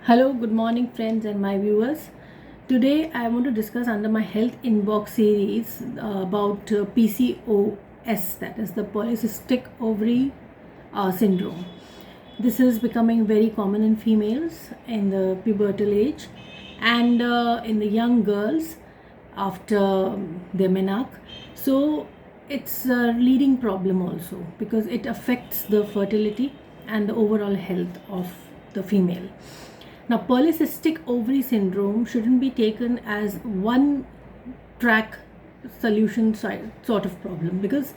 Hello, good morning, friends and my viewers. Today, I want to discuss under my health inbox series about PCOS, that is the Polycystic Ovary syndrome. This is becoming very common in females in the pubertal age and in the young girls after their menarche. So, it's a leading problem also because it affects the fertility and the overall health of the female. Now, polycystic ovary syndrome shouldn't be taken as one track solution sort of problem, because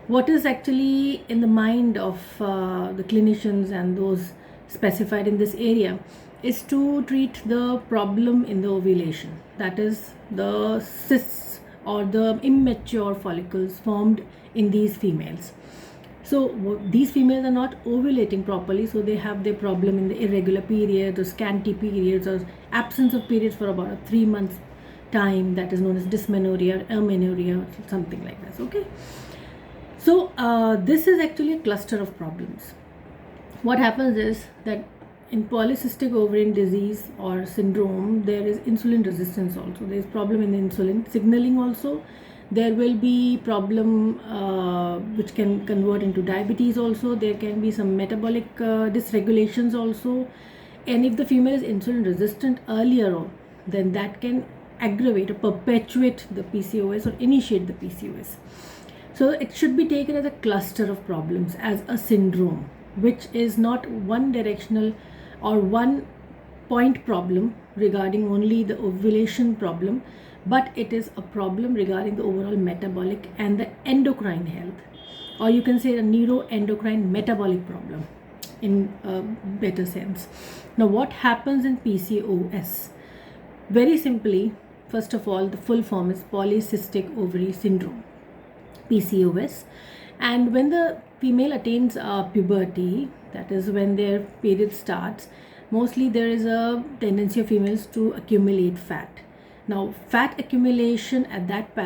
what is actually in the mind of the clinicians and those specified in this area is to treat the problem in the ovulation, that is the cysts or the immature follicles formed in these females. So these females are not ovulating properly, so they have their problem in the irregular periods or scanty periods or absence of periods for about a 3 months time, that is known as dysmenorrhea, amenorrhea, something like this. Okay, so this is actually a cluster of problems. What happens is that in polycystic ovarian disease or syndrome, there is insulin resistance also. There is problem in the insulin signaling also. There will be problem which can convert into diabetes also. There can be some metabolic dysregulations also. And if the female is insulin resistant earlier on, then that can aggravate or perpetuate the PCOS or initiate the PCOS. So it should be taken as a cluster of problems, as a syndrome, which is not one directional or one point problem regarding only the ovulation problem, but it is a problem regarding the overall metabolic and the endocrine health, or you can say a neuroendocrine metabolic problem in a better sense. Now, what happens in PCOS? Very simply, first of all, the full form is polycystic ovary syndrome, PCOS. And when the female attains puberty, that is when their period starts, mostly there is a tendency of females to accumulate fat. Now, fat accumulation at that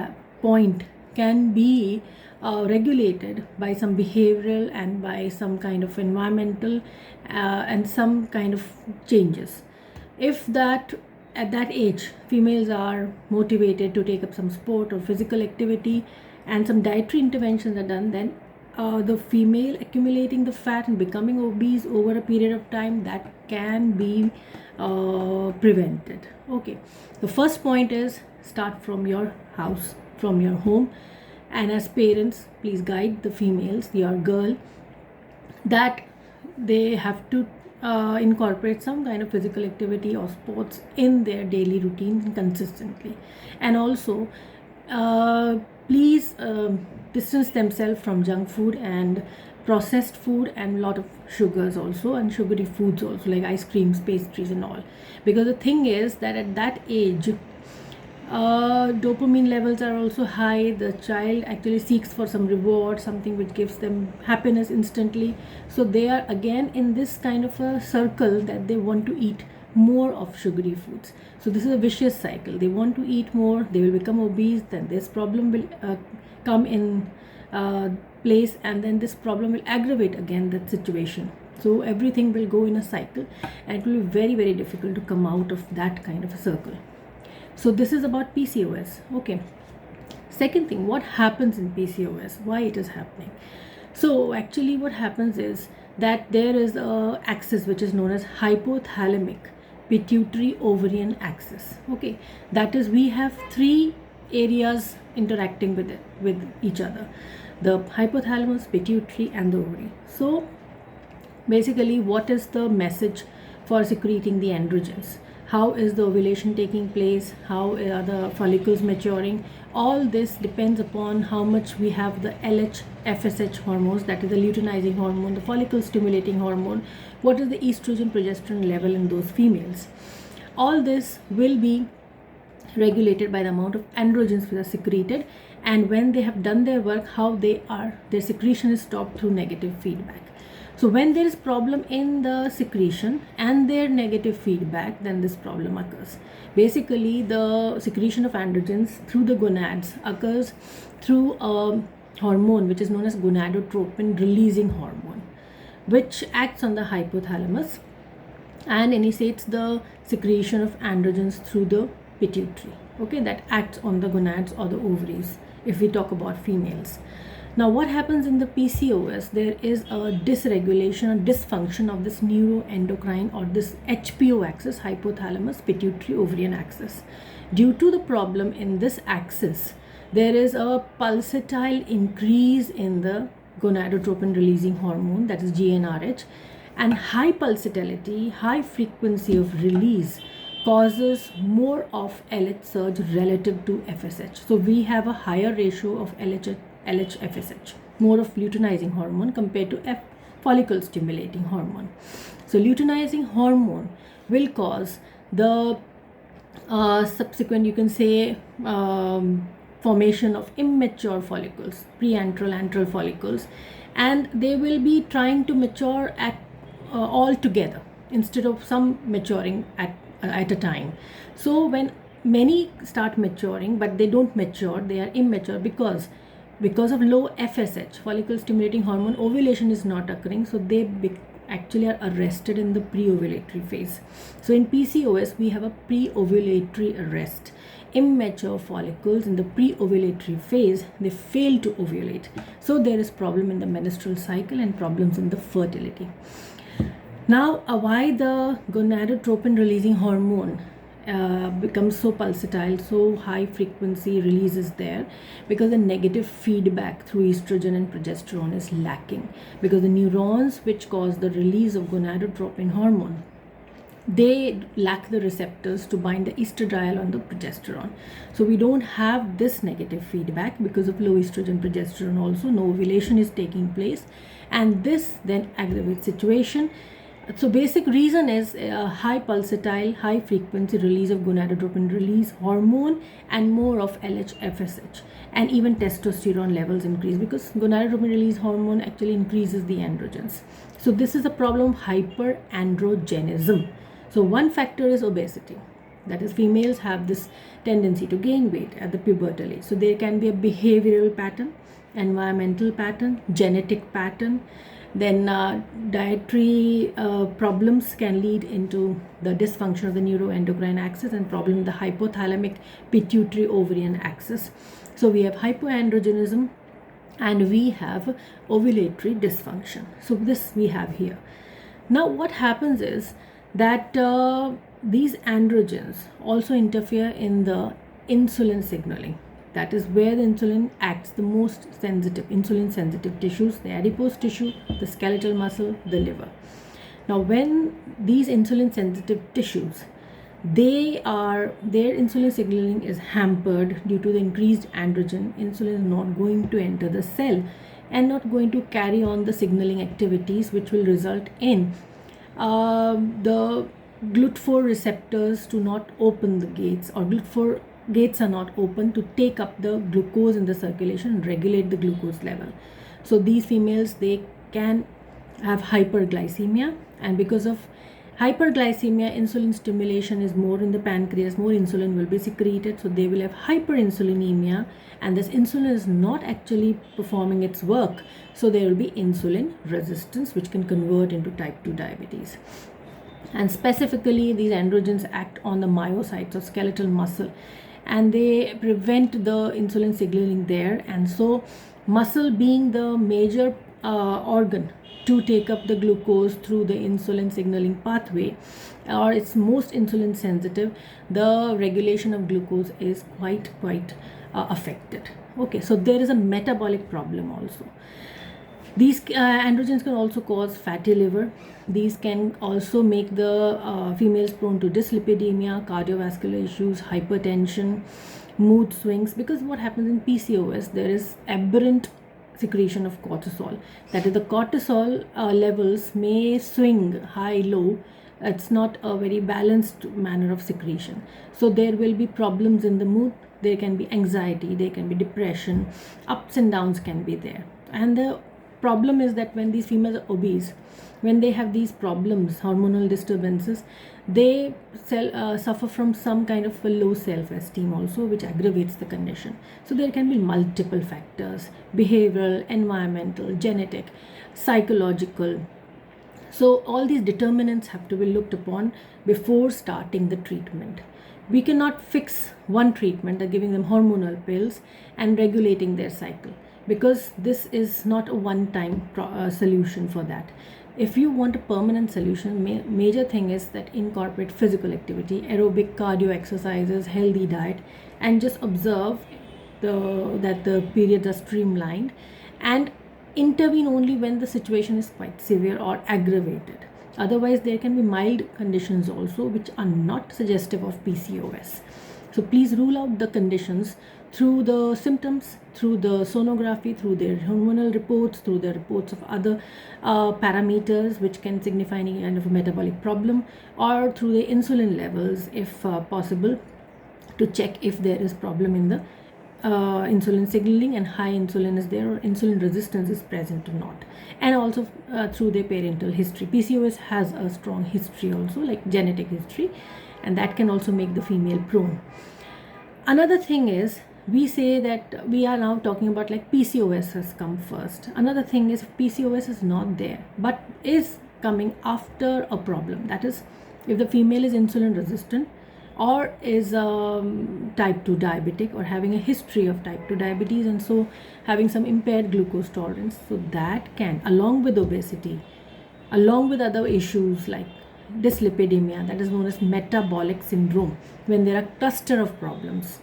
point can be regulated by some behavioral and by some kind of environmental and some kind of changes. If that at that age females are motivated to take up some sport or physical activity and some dietary interventions are done, then the female accumulating the fat and becoming obese over a period of time, that can be prevented. Okay, the first point is start from your house, from your home, and as parents, please guide the females, your girl, that they have to incorporate some kind of physical activity or sports in their daily routine consistently. And also please distance themselves from junk food and processed food and lot of sugars also, and sugary foods also, like ice creams, pastries and all, because the thing is that at that age dopamine levels are also high. The child actually seeks for some reward, something which gives them happiness instantly, so they are again in this kind of a circle that they want to eat more of sugary foods. So this is a vicious cycle. They want to eat more, they will become obese, then this problem will come in place, and then this problem will aggravate again that situation. So everything will go in a cycle, and it will be very, very difficult to come out of that kind of a circle. So this is about PCOS. Okay, second thing, what happens in PCOS, why it is happening? So actually what happens is that there is a axis which is known as hypothalamic pituitary ovarian axis. Okay, that is, we have three areas interacting with each other: the hypothalamus, pituitary and the ovary. So basically, what is the message for secreting the androgens? How is the ovulation taking place? How are the follicles maturing? All this depends upon how much we have the LH, FSH hormones, that is the luteinizing hormone, the follicle stimulating hormone. What is the estrogen, progesterone level in those females? All this will be regulated by the amount of androgens which are secreted, and when they have done their work, how their secretion is stopped through negative feedback. So when there is problem in the secretion and their negative feedback, then this problem occurs. Basically, the secretion of androgens through the gonads occurs through a hormone which is known as gonadotropin releasing hormone, which acts on the hypothalamus and initiates the secretion of androgens through the pituitary, okay, that acts on the gonads or the ovaries if we talk about females. Now what happens in the PCOS? There is a dysregulation or dysfunction of this neuroendocrine or this HPO axis, hypothalamus pituitary ovarian axis. Due to the problem in this axis, there is a pulsatile increase in the gonadotropin releasing hormone, that is GnRH, and high pulsatility, high frequency of release causes more of LH surge relative to FSH. So we have a higher ratio of LH FSH, more of luteinizing hormone compared to follicle stimulating hormone. So luteinizing hormone will cause the subsequent, you can say, formation of immature follicles, preantral, antral follicles, and they will be trying to mature at all together instead of some maturing at a time. So when many start maturing but they don't mature, they are immature because of low FSH, follicle stimulating hormone, ovulation is not occurring, so they actually are arrested in the pre-ovulatory phase. So in PCOS we have a pre-ovulatory arrest. Immature follicles in the pre-ovulatory phase, they fail to ovulate, so there is problem in the menstrual cycle and problems in the fertility. Now why the gonadotropin releasing hormone becomes so pulsatile, so high frequency release is there? Because the negative feedback through estrogen and progesterone is lacking, because the neurons which cause the release of gonadotropin hormone, they lack the receptors to bind the estradiol on the progesterone. So we don't have this negative feedback because of low estrogen, progesterone, also no ovulation is taking place, and this then aggravates situation. So basic reason is high pulsatile, high frequency release of gonadotropin release hormone and more of LH FSH, and even testosterone levels increase because gonadotropin release hormone actually increases the androgens. So this is a problem of hyperandrogenism. So one factor is obesity, that is females have this tendency to gain weight at the pubertal age. So there can be a behavioral pattern, environmental pattern, genetic pattern, then dietary problems can lead into the dysfunction of the neuroendocrine axis and problem in the hypothalamic pituitary ovarian axis. So we have hypoandrogenism and we have ovulatory dysfunction. So this we have here. Now what happens is that these androgens also interfere in the insulin signaling. That is where the insulin acts the most sensitive, insulin sensitive tissues, the adipose tissue, the skeletal muscle, the liver. Now when these insulin sensitive tissues, their insulin signaling is hampered due to the increased androgen, insulin is not going to enter the cell and not going to carry on the signaling activities, which will result in the GLUT4 receptors to not open the gates, or GLUT4 gates are not open to take up the glucose in the circulation and regulate the glucose level. So these females, they can have hyperglycemia, and because of hyperglycemia, insulin stimulation is more in the pancreas, more insulin will be secreted, so they will have hyperinsulinemia, and this insulin is not actually performing its work, so there will be insulin resistance, which can convert into type 2 diabetes. And specifically these androgens act on the myocytes or skeletal muscle, and they prevent the insulin signaling there, and so muscle being the major organ to take up the glucose through the insulin signaling pathway, or it's most insulin sensitive, the regulation of glucose is quite affected. Okay, so there is a metabolic problem also. These androgens can also cause fatty liver. These can also make the females prone to dyslipidemia, cardiovascular issues, hypertension, mood swings, because what happens in PCOS, there is aberrant secretion of cortisol. That is, the cortisol levels may swing high, low. It's not a very balanced manner of secretion. So there will be problems in the mood. There can be anxiety, there can be depression, ups and downs can be there. And the problem is that when these females are obese, when they have these problems, hormonal disturbances, they suffer from some kind of a low self-esteem also, which aggravates the condition. So there can be multiple factors: behavioral, environmental, genetic, psychological. So all these determinants have to be looked upon before starting the treatment. We cannot fix one treatment, like giving them hormonal pills and regulating their cycle, because this is not a one-time solution for that. If you want a permanent solution, major thing is that incorporate physical activity, aerobic cardio exercises, healthy diet, and just observe that the periods are streamlined, and intervene only when the situation is quite severe or aggravated. Otherwise, there can be mild conditions also which are not suggestive of PCOS. So please rule out the conditions through the symptoms, through the sonography, through their hormonal reports, through the reports of other parameters which can signify any kind of a metabolic problem, or through the insulin levels if possible, to check if there is problem in the insulin signaling and high insulin is there or insulin resistance is present or not, and also through their parental history. PCOS has a strong history also, like genetic history, and that can also make the female prone. Another thing is, we say that we are now talking about like PCOS has come first. Another thing is, if PCOS is not there but is coming after a problem, that is if the female is insulin resistant or is type 2 diabetic or having a history of type 2 diabetes, and so having some impaired glucose tolerance, so that can, along with obesity, along with other issues like dyslipidemia, that is known as metabolic syndrome, when there are cluster of problems,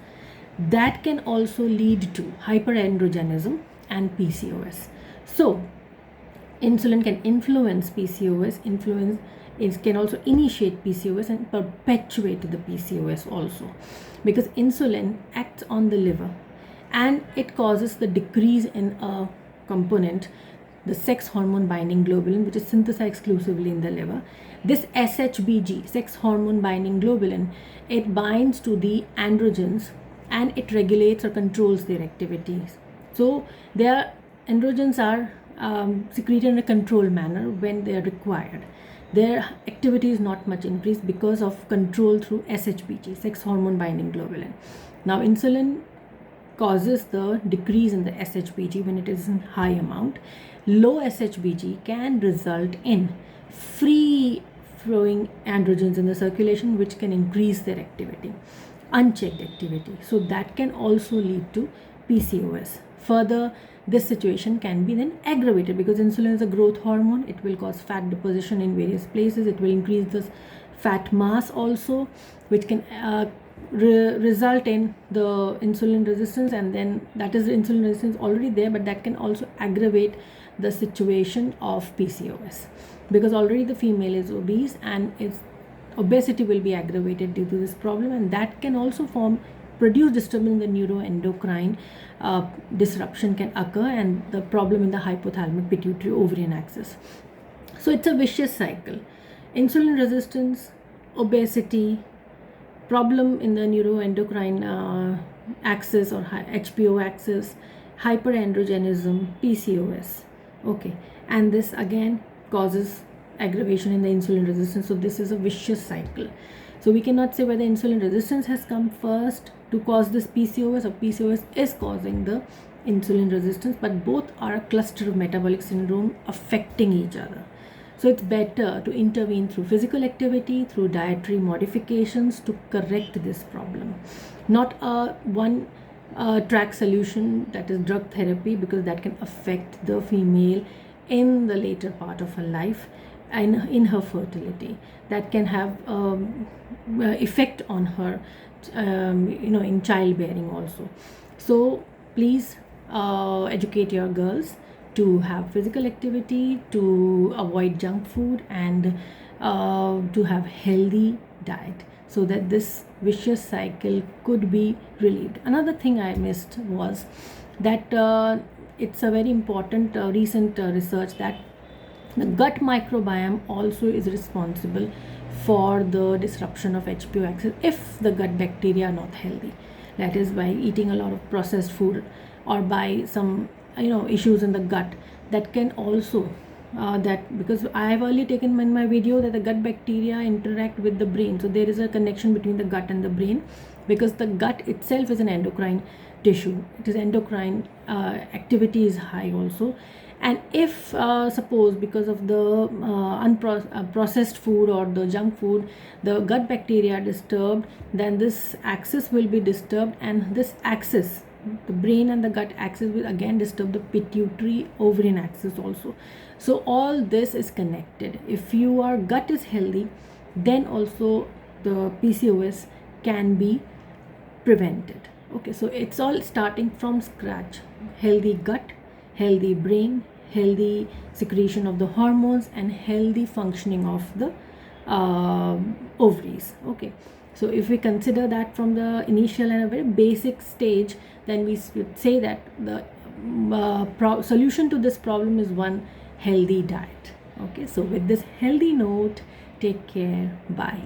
that can also lead to hyperandrogenism and PCOS. So insulin can influence PCOS, can also initiate PCOS and perpetuate the PCOS also, because insulin acts on the liver and it causes the decrease in a component, the sex hormone binding globulin, which is synthesized exclusively in the liver. This SHBG, sex hormone binding globulin, it binds to the androgens and it regulates or controls their activities. So their androgens are secreted in a controlled manner when they are required. Their activity is not much increased because of control through SHBG, sex hormone binding globulin. Now insulin causes the decrease in the SHBG when it is in high amount. Low SHBG can result in free flowing androgens in the circulation, which can increase their activity, unchecked activity. So that can also lead to PCOS. Further, this situation can be then aggravated because insulin is a growth hormone. It will cause fat deposition in various places. It will increase the fat mass also, which can result in the insulin resistance, and then that is the insulin resistance already there, but that can also aggravate the situation of PCOS, because already the female is obese and its obesity will be aggravated due to this problem, and that can also produce disturbance in the neuroendocrine disruption can occur, and the problem in the hypothalamic pituitary ovarian axis. So it's a vicious cycle. Insulin resistance, obesity, problem in the neuroendocrine axis or HPO axis, hyperandrogenism, PCOS. Okay, and this again causes aggravation in the insulin resistance. So this is a vicious cycle. So we cannot say whether insulin resistance has come first to cause this PCOS or PCOS is causing the insulin resistance, but both are a cluster of metabolic syndrome affecting each other. So it's better to intervene through physical activity, through dietary modifications to correct this problem. Not a one track solution, that is drug therapy, because that can affect the female in the later part of her life and in her fertility. That can have effect on her in childbearing also. So please educate your girls to have physical activity, to avoid junk food, and to have healthy diet, so that this vicious cycle could be relieved. Another thing I missed was that it's a very important recent research that the gut microbiome also is responsible for the disruption of HPO axis if the gut bacteria are not healthy. That is, by eating a lot of processed food or by some issues in the gut, that can also because I have earlier taken in my video that the gut bacteria interact with the brain. So there is a connection between the gut and the brain, because the gut itself is an endocrine tissue. It is endocrine activity is high also, And if suppose because of the processed food or the junk food, the gut bacteria are disturbed, then this axis will be disturbed, and this axis, the brain and the gut axis, will again disturb the pituitary ovarian axis also. So all this is connected. If your gut is healthy, then also the PCOS can be prevented. Okay, so it's all starting from scratch. Healthy gut, healthy brain, healthy secretion of the hormones, and healthy functioning of the ovaries. Okay, so if we consider that from the initial and a very basic stage, then we would say that the solution to this problem is one healthy diet. Okay, so with this healthy note, take care. Bye.